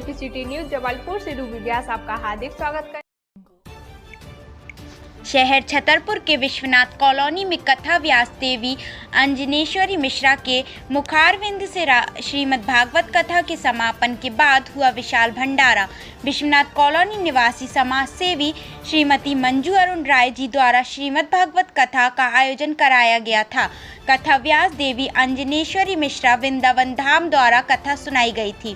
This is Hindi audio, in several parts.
एमपी सिटी न्यूज जबलपुर से रूबी व्यास आपका हार्दिक स्वागत करते। शहर छतरपुर के विश्वनाथ कॉलोनी में कथा व्यास देवी अंजनेश्वरी मिश्रा के मुखारविंद से श्रीमद् भागवत कथा के समापन के बाद हुआ विशाल भंडारा। विश्वनाथ कॉलोनी निवासी समाज सेवी श्रीमती मंजू अरुण राय जी द्वारा श्रीमद् भागवत कथा का आयोजन कराया गया था। कथा व्यास देवी अंजनेश्वरी मिश्रा वृंदावन धाम द्वारा कथा सुनाई गई थी।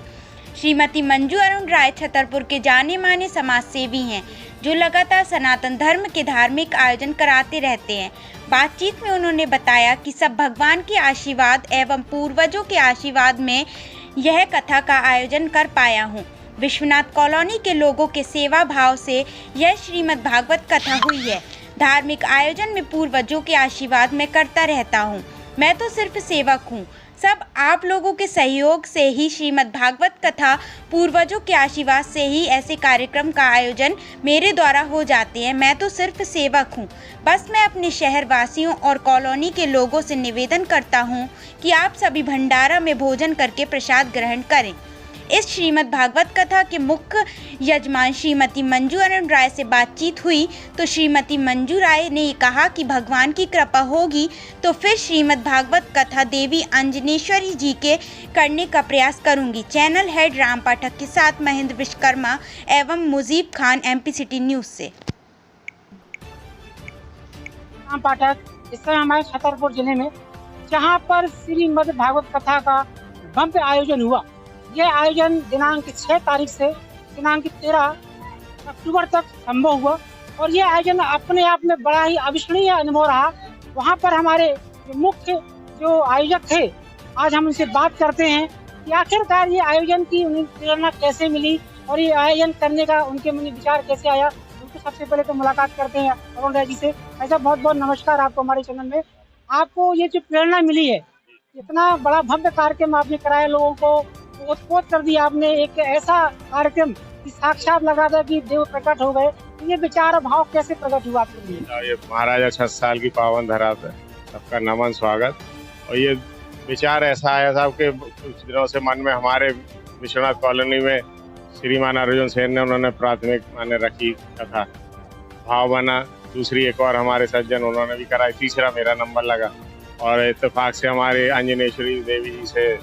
श्रीमती मंजू अरुण राय छतरपुर के जाने माने समाज सेवी हैं, जो लगातार सनातन धर्म के धार्मिक आयोजन कराते रहते हैं। बातचीत में उन्होंने बताया कि सब भगवान के आशीर्वाद एवं पूर्वजों के आशीर्वाद में यह कथा का आयोजन कर पाया हूँ। विश्वनाथ कॉलोनी के लोगों के सेवा भाव से यह श्रीमद् भागवत कथा हुई है। धार्मिक आयोजन में पूर्वजों के आशीर्वाद मैं करता रहता हूँ। मैं तो सिर्फ सेवक हूँ। सब आप लोगों के सहयोग से ही श्रीमद् भागवत कथा, पूर्वजों के आशीर्वाद से ही ऐसे कार्यक्रम का आयोजन मेरे द्वारा हो जाते हैं। मैं तो सिर्फ सेवक हूँ। बस मैं अपने शहर वासियों और कॉलोनी के लोगों से निवेदन करता हूँ कि आप सभी भंडारा में भोजन करके प्रसाद ग्रहण करें। इस श्रीमद् भागवत कथा के मुख्य यजमान श्रीमती मंजू अरुण राय से बातचीत हुई तो श्रीमती मंजू राय ने कहा कि भगवान की कृपा होगी तो फिर श्रीमद् भागवत कथा देवी अंजनेश्वरी जी के करने का प्रयास करूंगी। चैनल हेड राम पाठक के साथ महेंद्र विश्वकर्मा एवं Mujeeb Khan, MP city news से। राम पाठक इस समय हमारे छतरपुर जिले में जहाँ पर श्रीमद् भागवत कथा का भव्य आयोजन हुआ। यह आयोजन दिनांक 6 तारीख से दिनांक 13 अक्टूबर तक संभव हुआ और यह आयोजन अपने आप में बड़ा ही अविस्मरणीय अनुभव रहा। वहाँ पर हमारे मुख्य जो आयोजक थे, आज हम उनसे बात करते हैं कि आखिरकार ये आयोजन की उन्हें प्रेरणा कैसे मिली और ये आयोजन करने का उनके मन में विचार कैसे आया। उनको सबसे पहले तो मुलाकात करते हैं अरुण राय जी से। ऐसा बहुत बहुत नमस्कार आपको हमारे चैनल में। आपको ये जो प्रेरणा मिली है, इतना बड़ा भव्य कार्यक्रम आपने कराया, लोगों को उत्पोत कर दिया आपने, एक ऐसा कार्यक्रम कि साक्षात लगा था कि देव प्रकट हो गए। तो ये विचार भाव कैसे प्रकट हुआ आपके लिए? ये महाराजा 6 साल की पावन धरा पे सबका नमन स्वागत। और ये विचार ऐसा आया था कि कुछ दिनों से मन में हमारे विश्वनाथ कॉलोनी में श्रीमान अर्जुन सेन ने उन्होंने प्राथमिक माने रखी कथा, भाव बना। दूसरी एक और हमारे सज्जन उन्होंने भी कराई, तीसरा मेरा नंबर लगा और इत्तेफाक से हमारे अंजनेश्वरी देवी जी से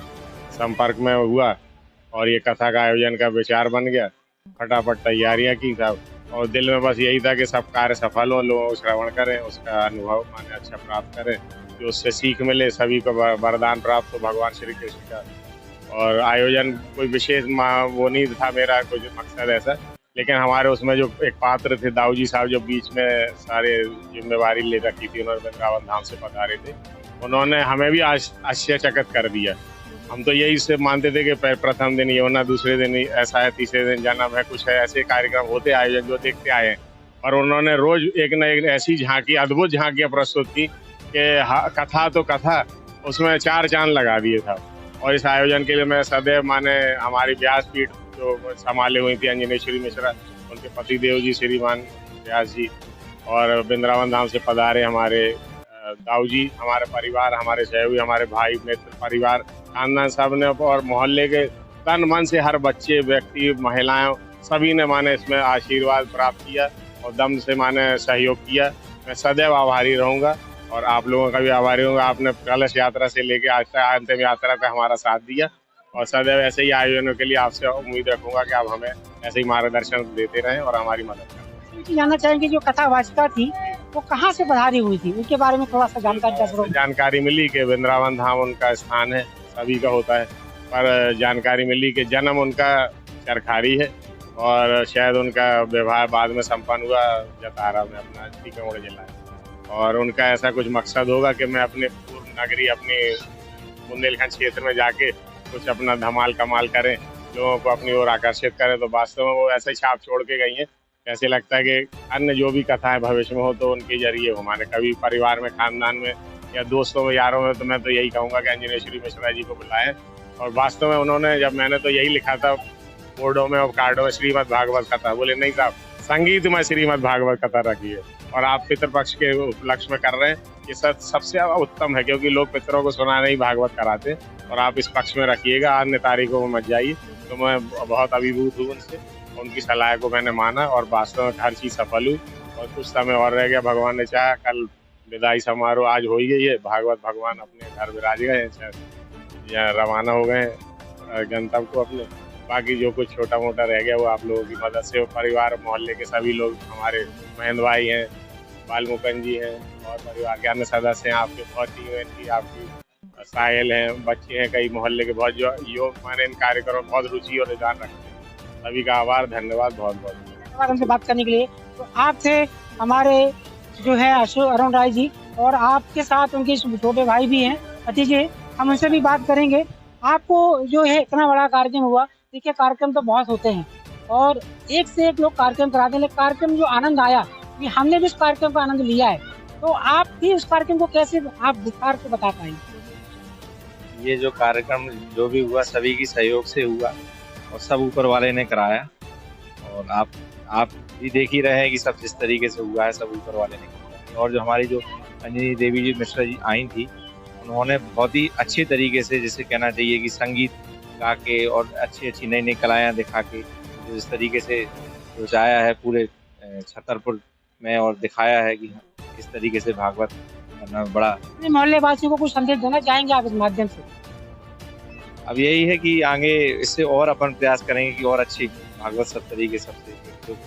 संपर्क में हुआ और ये कथा का आयोजन का विचार बन गया। फटाफट तैयारियां की साहब और दिल में बस यही था कि सब कार्य सफल हो, लोग श्रवण करें, उसका अनुभव माने अच्छा प्राप्त करें, कि उससे सीख मिले, सभी को वरदान प्राप्त हो भगवान श्री कृष्ण का। और आयोजन कोई विशेष वो नहीं था मेरा कुछ मकसद ऐसा, लेकिन हमारे उसमें जो एक पात्र थे दाऊ जी साहब, जो बीच में सारे जिम्मेवारी ले रखी थी, उन्होंने वृंदावन धाम से पधारे थे, उन्होंने हमें भी आश्चर्यचकित कर दिया। हम तो यही से मानते थे कि प्रथम दिन ये होना, दूसरे दिन ऐसा है, तीसरे दिन जन्म है, कुछ है, ऐसे कार्यक्रम होते आयोजन जो देखते आए हैं। और उन्होंने रोज एक न एक ऐसी झांकी, अद्भुत झांकियाँ प्रस्तुत की कि कथा तो कथा, उसमें 4 चांद लगा दिए था। और इस आयोजन के लिए मैं सदैव माने हमारी व्यासपीठ जो संभाले हुई थी अंजनेश्वरी मिश्रा, उनके पति देव जी श्रीमान व्यास जी, और वृंदावन धाम से पधारे हमारे दाऊ जी, हमारे परिवार, हमारे सहयोगी, हमारे भाई मित्र, परिवार, खानदान, सब ने और मोहल्ले के तन मन से हर बच्चे, व्यक्ति, महिलाएं, सभी ने माने इसमें आशीर्वाद प्राप्त किया और दम से माने सहयोग किया। मैं सदैव आभारी रहूंगा और आप लोगों का भी आभारी रहूंगा। आपने कलश यात्रा से लेकर आज तक अंतिम यात्रा तक हमारा साथ दिया और सदैव ऐसे ही आयोजनों के लिए आपसे उम्मीद रखूंगा कि आप हमें ऐसे ही मार्गदर्शन देते रहें और हमारी मदद करें। जानना चाहेंगे जो कथा वाचिका थी वो कहाँ से पधारी हुई थी, उनके बारे में थोड़ा सा जानकारी मिली कि वृंदावन धाम उनका स्थान है, सभी का होता है, पर जानकारी मिली कि जन्म उनका चरखारी है और शायद उनका विवाह बाद में संपन्न हुआ जतारा में, अपना टीकमगढ़ जिला है। और उनका ऐसा कुछ मकसद होगा कि मैं अपने पूर्व नगरी, अपने बुंदेलखंड क्षेत्र में जाके कुछ अपना धमाल कमाल करें, लोगों को अपनी ओर आकर्षित करें। तो वास्तव में वो ऐसे छाप छोड़ के गई हैं। ऐसे लगता है कि अन्य जो भी कथाएं भविष्य में हो तो उनके जरिए हो, हमारे कभी परिवार में, खानदान में या दोस्तों में, यारों में, तो मैं तो यही कहूँगा कि अंजनेश्वरी मिश्रा जी को बुलाएं। और वास्तव में उन्होंने, जब मैंने तो यही लिखा था बोर्डों में और कार्डों में श्रीमद् भागवत कथा, बोले नहीं साहब संगीत में श्रीमद् भागवत कथा रखी है और आप पितृपक्ष के उपलक्ष्य में कर रहे हैं। ये सबसे उत्तम है, क्योंकि लोग पितरों को सुनाने ही भागवत कराते, और आप इस पक्ष में रखिएगा, अन्य तारीखों में मत जाइए। तो मैं बहुत अभिभूत हूँ उनसे। उनकी सलाह को मैंने माना और वास्तव में हर चीज़ सफल हुई। और कुछ समय और रह गया, भगवान ने चाहा। कल विदाई समारोह आज हो ही गई है। भागवत भगवान अपने घर विराज गए हैं, या रवाना हो गए हैं गंतव्य को अपने। बाकी जो कुछ छोटा मोटा रह गया वो आप लोगों की मदद से, परिवार मोहल्ले के सभी लोग, हमारे महेंद्र भाई हैं, बालमुकन जी हैं और परिवार के अन्य सदस्य हैं, आपके बहुत टीम है इनकी, आपकी साहिल हैं, बच्चे हैं, कई मोहल्ले के बहुत जो योग माने इन कार्यक्रमों में बहुत रुचि और रुझान रखते हैं। सभी का आभार, धन्यवाद, बहुत बहुत धन्यवाद हमसे बात करने के लिए। तो आप थे हमारे जो है अरुण राय जी, और आपके साथ उनके छोटे भाई भी हैं, भतीजे, हम उनसे भी बात करेंगे। आपको जो है इतना बड़ा कार्यक्रम हुआ, देखिए कार्यक्रम तो बहुत होते हैं और एक से एक लोग कार्यक्रम कराते हैं, लेकिन कार्यक्रम जो आनंद आया, ये हमने भी उस कार्यक्रम का आनंद लिया है। तो आप भी उस कार्यक्रम को कैसे आप विस्तार से बता पाएंगे? ये जो कार्यक्रम जो भी हुआ सभी की सहयोग से हुआ और सब ऊपर वाले ने कराया, और आप भी देख ही रहे हैं कि सब जिस तरीके से हुआ है सब ऊपर वाले ने कराया। और जो हमारी जो अंजनी देवी जी मिश्रा जी आई थी, उन्होंने बहुत ही अच्छे तरीके से, जैसे कहना चाहिए कि संगीत गा के और अच्छी नई नई कलाएँ दिखा के जो इस तरीके से पहुँचाया है पूरे छतरपुर में, और दिखाया है कि किस तरीके से भागवत करना बड़ा। अपने मोहल्ले वासियों को कुछ संदेश देना चाहेंगे आप इस माध्यम से? अब यही है कि आगे इससे और अपन प्रयास करेंगे कि और अच्छी भागवत सब तरीके सबसे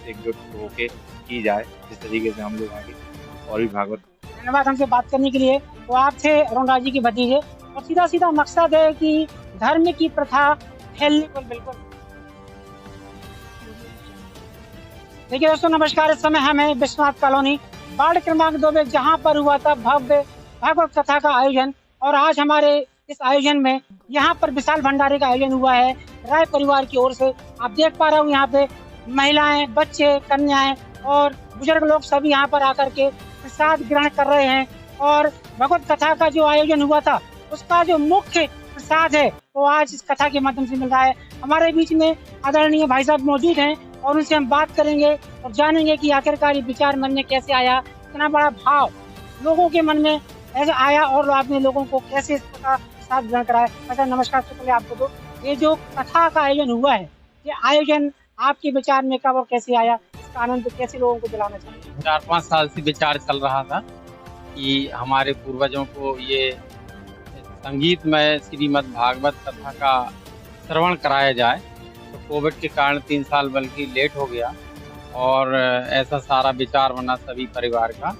एकजुट होके की जाए, जिस तरीके से हम लोग आगे और भी भागवत। धन्यवाद हमसे बात करने के लिए। तो आप थे अरुण राय जी के भतीजे, और सीधा सीधा मकसद है कि धर्म की प्रथा फैलने पर बिल्कुल। देखिए दोस्तों नमस्कार, इस समय हम हैं विश्वनाथ कॉलोनी वार्ड क्रमांक 2 में, जहाँ पर हुआ था भव्य भागवत कथा का आयोजन। और आज हमारे इस आयोजन में यहाँ पर विशाल भंडारे का आयोजन हुआ है राय परिवार की ओर से। आप देख पा रहे हो यहाँ पे महिलाएं, बच्चे, कन्याएं और बुजुर्ग लोग सभी यहाँ पर आकर के प्रसाद ग्रहण कर रहे हैं। और भगवत कथा का जो आयोजन हुआ था उसका जो मुख्य प्रसाद है वो आज इस कथा के माध्यम से मिल रहा है। हमारे बीच में आदरणीय भाई साहब मौजूद हैं और उनसे हम बात करेंगे और जानेंगे कि आखिरकार ये विचार मन में कैसे आया, इतना बड़ा भाव लोगों के मन में ऐसा आया और आपने लोगों को कैसे इसका साथ ग्रहण कराया। अच्छा नमस्कार, सबसे पहले आपको तो ये जो कथा का आयोजन हुआ है, ये आयोजन आपके विचार में कब और कैसे आया, इसका आनंद कैसे लोगों को दिलाना चाहिए? 4-5 साल से विचार चल रहा था कि हमारे पूर्वजों को ये संगीतमय श्रीमद् भागवत कथा का श्रवण कराया जाए। तो कोविड के कारण 3 साल बल्कि लेट हो गया, और ऐसा सारा विचार बना सभी परिवार का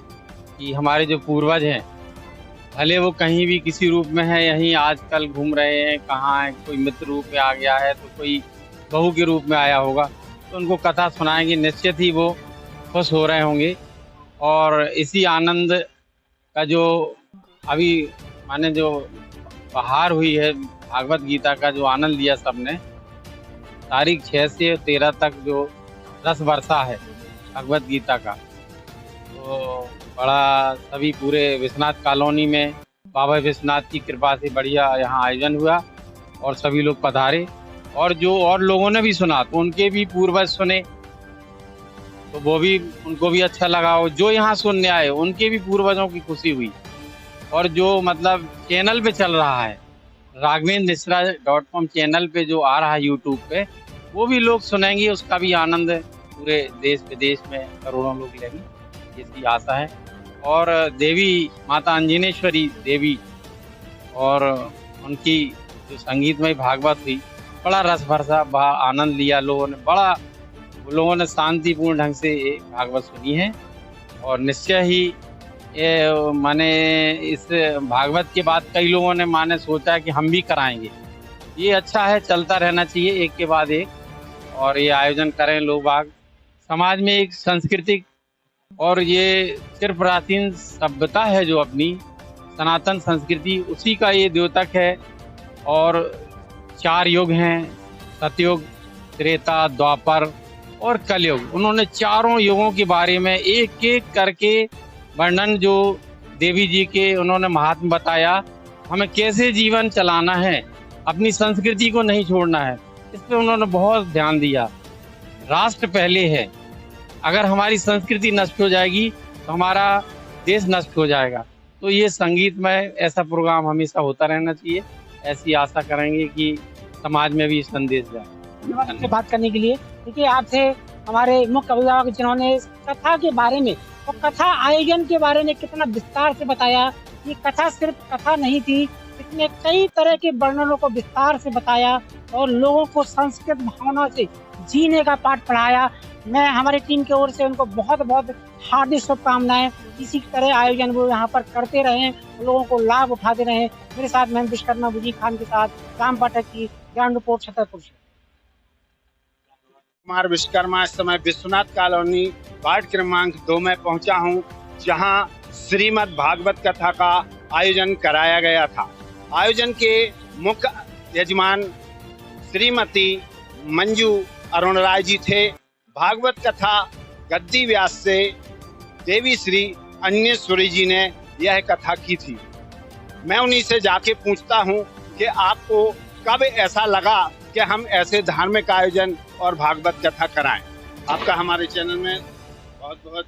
कि हमारे जो पूर्वज हैं, भले वो कहीं भी किसी रूप में है, यहीं आजकल घूम रहे हैं, कहाँ है, कोई मित्र रूप में आ गया है तो कोई बहू के रूप में आया होगा, तो उनको कथा सुनाएंगे, निश्चित ही वो खुश हो रहे होंगे। और इसी आनंद का जो अभी माने जो बहार हुई है भागवत गीता का, जो आनंद लिया सबने, तारीख 6 से 13 तक जो रस वर्षा है भगवत गीता का, तो बड़ा सभी पूरे विश्वनाथ कॉलोनी में बाबा विश्वनाथ की कृपा से बढ़िया यहाँ आयोजन हुआ और सभी लोग पधारे। और जो और लोगों ने भी सुना तो उनके भी पूर्वज सुने तो वो भी, उनको भी अच्छा लगा, और जो यहाँ सुनने आए उनके भी पूर्वजों की खुशी हुई। और जो मतलब चैनल पे चल रहा है raghavendra.com चैनल पे जो आ रहा है यूट्यूब पे, वो भी लोग सुनेंगे, उसका भी आनंद पूरे देश विदेश में करोड़ों लोग लेंगे, इसकी आशा है। और देवी माता अंजनेश्वरी देवी और उनकी जो संगीतमय भागवत हुई, बड़ा रस भरसा आनंद लिया लोगों ने, बड़ा लोगों ने शांतिपूर्ण ढंग से ये भागवत सुनी है। और निश्चय ही ये माने इस भागवत के बाद कई लोगों ने माने सोचा कि हम भी कराएंगे। ये अच्छा है, चलता रहना चाहिए एक के बाद एक, और ये आयोजन करें लोग बाग। समाज में एक सांस्कृतिक और ये सिर्फ प्राचीन सभ्यता है जो अपनी सनातन संस्कृति, उसी का ये द्योतक है। और 4 युग हैं, सतयुग, त्रेता, द्वापर और कलयुग। उन्होंने चारों युगों के बारे में एक एक करके वर्णन जो देवी जी के उन्होंने महात्म बताया, हमें कैसे जीवन चलाना है, अपनी संस्कृति को नहीं छोड़ना है, इस पर उन्होंने बहुत ध्यान दिया। राष्ट्र पहले है, अगर हमारी संस्कृति नष्ट हो जाएगी तो हमारा देश नष्ट हो जाएगा। तो ये संगीत में ऐसा प्रोग्राम हमेशा होता रहना चाहिए, ऐसी आशा करेंगे कि समाज में भी संदेश जाए। धन्यवाद आपसे बात करने के लिए। देखिए, आपसे हमारे मुख्य अभिभावक जिन्होंने कथा के बारे में और कथा आयोजन के बारे में कितना विस्तार से बताया। ये कथा सिर्फ कथा नहीं थी, इसमें कई तरह के वर्णनों को विस्तार से बताया और लोगों को संस्कृत भावना से जीने का पाठ पढ़ाया। मैं हमारी टीम की ओर से उनको बहुत बहुत हार्दिक शुभकामनाएं। इसी तरह आयोजन वो यहाँ पर करते रहें, लोगों को लाभ उठाते रहें। मेरे साथ मैं विश्वकर्मा वजीर खान के साथ राम पाठक की ग्राउंड रिपोर्ट छतरपुर से। कुमार विश्वकर्मा इस समय विश्वनाथ कॉलोनी वार्ड क्रमांक 2 में पहुंचा हूं, जहां श्रीमद् भागवत कथा का आयोजन कराया गया था। आयोजन के मुख्य यजमान श्रीमती मंजू अरुण राय जी थे। भागवत कथा गद्दी व्यास से देवी श्री अन्येश्वरी जी ने यह कथा की थी। मैं उन्हीं से जाके पूछता हूं कि आपको कब ऐसा लगा कि हम ऐसे धार्मिक आयोजन और भागवत कथा कराएं। आपका हमारे चैनल में बहुत बहुत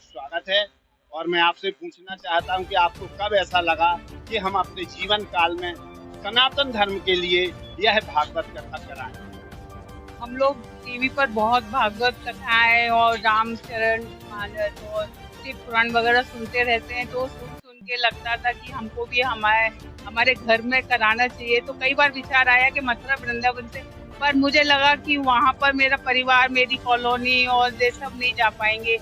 स्वागत है और मैं आपसे पूछना चाहता हूं कि आपको कब ऐसा लगा कि हम अपने जीवन काल में सनातन धर्म के लिए यह भागवत कथा कराएं। हम लोग टीवी पर बहुत भागवत कथाएं और रामचरण मानस और शिव पुराण वगैरह सुनते रहते हैं, तो सुन के लगता था कि हमको भी हमारे घर में कराना चाहिए। तो कई बार विचार आया कि मथुरा वृंदावन से, पर मुझे लगा कि वहाँ पर मेरा परिवार, मेरी कॉलोनी और ये सब नहीं जा पाएंगे।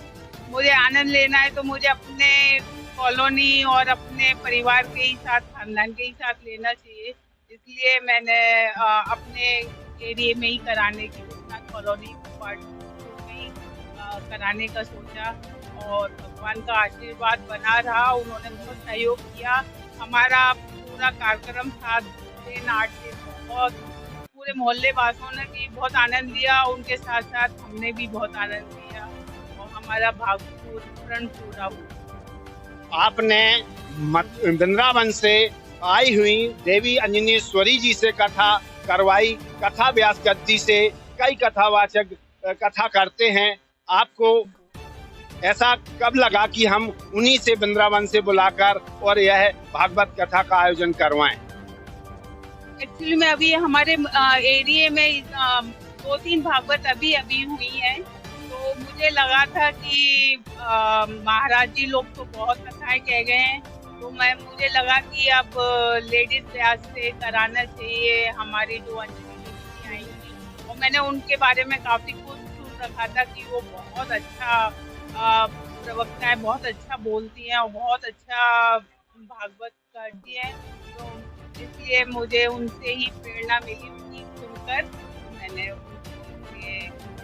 मुझे आनंद लेना है तो मुझे अपने कॉलोनी और अपने परिवार के ही साथ, खानदान के ही साथ लेना चाहिए। इसलिए मैंने अपने एरिया में ही कराने की, विश्वनाथ कॉलोनी वार्ड में ही कराने का सोचा और भगवान का आशीर्वाद बना रहा। उन्होंने बहुत सहयोग किया। हमारा पूरा कार्यक्रम 7 दिन 8 दिन बहुत पूरे मोहल्ले वासियों ने भी बहुत आनंद लिया। उनके साथ साथ हमने भी बहुत आनंद लिया और हमारा भागवत पूर्ण पूरा हुआ। आपने वृंदावन से आई हुई देवी अंजनेश्वरी जी से कथा करवाई। कथा व्यास गद्दी से कई कथावाचक कथा करते हैं। आपको ऐसा कब लगा कि हम उन्हीं से वृंदावन से बुलाकर और यह भागवत कथा का आयोजन करवाएं? एक्चुअली में अभी हमारे एरिया में 2-3 भागवत अभी हुई हैं, तो मुझे लगा था कि महाराज जी लोग तो बहुत कथाएं कह गए हैं, तो मुझे लगा कि अब लेडीज व्यास से कराना चाहिए। हमारी जो अंजलि आई थी और मैंने उनके बारे में काफी कुछ सुन रखा था कि वो बहुत अच्छा प्रवक्ता है, बहुत अच्छा बोलती हैं और बहुत अच्छा भागवत करती हैं। तो इसलिए मुझे उनसे ही प्रेरणा मिली, उनकी सुनकर मैंने उनसे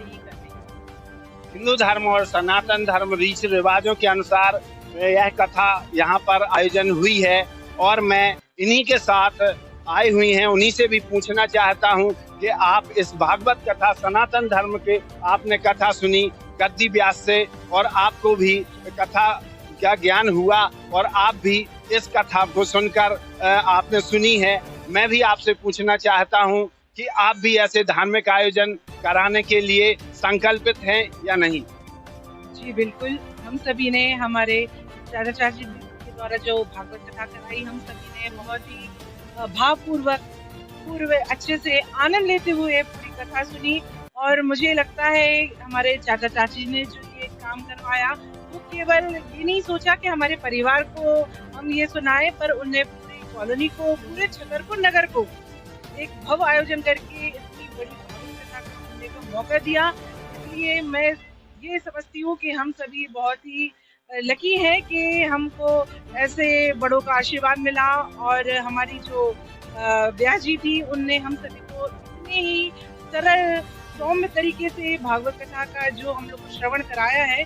ही करने। हिंदू धर्म और सनातन धर्म रीति रिवाजों के अनुसार यह कथा यहाँ पर आयोजन हुई है और मैं इन्हीं के साथ आई हुई हैं, उन्हीं से भी पूछना चाहता हूँ कि आप इस भागवत कथा सनातन धर्म के आपने कथा सुनी गद्दी व्यास से और आपको भी कथा का ज्ञान हुआ और आप भी इस कथा को सुनकर आपने सुनी है। मैं भी आपसे पूछना चाहता हूँ कि आप भी ऐसे धार्मिक आयोजन कराने के लिए संकल्पित हैं या नहीं? जी बिल्कुल, हम सभी ने हमारे चाचा चाची के द्वारा जो भागवत कथा कराई, हम सभी ने बहुत ही भावपूर्वक अच्छे से आनंद लेते हुए पूरी कथा सुनी और मुझे लगता है हमारे चाचा चाची ने जो ये काम करवाया वो केवल ये नहीं सोचा कि हमारे परिवार को हम ये सुनाएं, पर उन्हें पूरी कॉलोनी को, पूरे छतरपुर नगर को एक भव्य आयोजन करके इतनी बड़ी भागवत कथा सुनने का मौका दिया। इसलिए मैं ये समझती हूँ कि हम सभी बहुत ही लकी हैं कि हमको ऐसे बड़ों का आशीर्वाद मिला और हमारी जो व्यास जी थी उनने हम सभी को इतने ही सरल सौम्य तरीके से भागवत कथा का जो हम लोग को श्रवण कराया है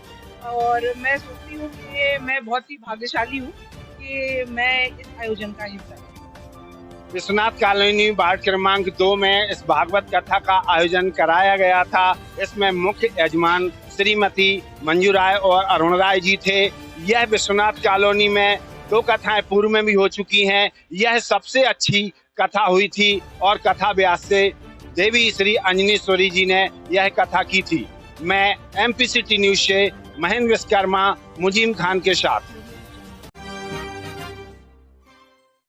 और मैं सोचती हूँ कि मैं बहुत ही भाग्यशाली हूँ कि मैं इस आयोजन का हिस्सा हूँ। विश्वनाथ कॉलोनी वार्ड क्रमांक 2 में इस भागवत कथा का आयोजन कराया गया था। इसमें मुख्य यजमान श्रीमती मंजू राय और अरुण राय जी थे। यह विश्वनाथ कॉलोनी में 2 कथाएं पूर्व में भी हो चुकी हैं। यह सबसे अच्छी कथा हुई थी और कथा व्यास से देवी श्री अंजनेश्वरी जी ने यह कथा की थी। मैं MPCT न्यूज से महेंद्र विश्वकर्मा मुजीम खान के साथ।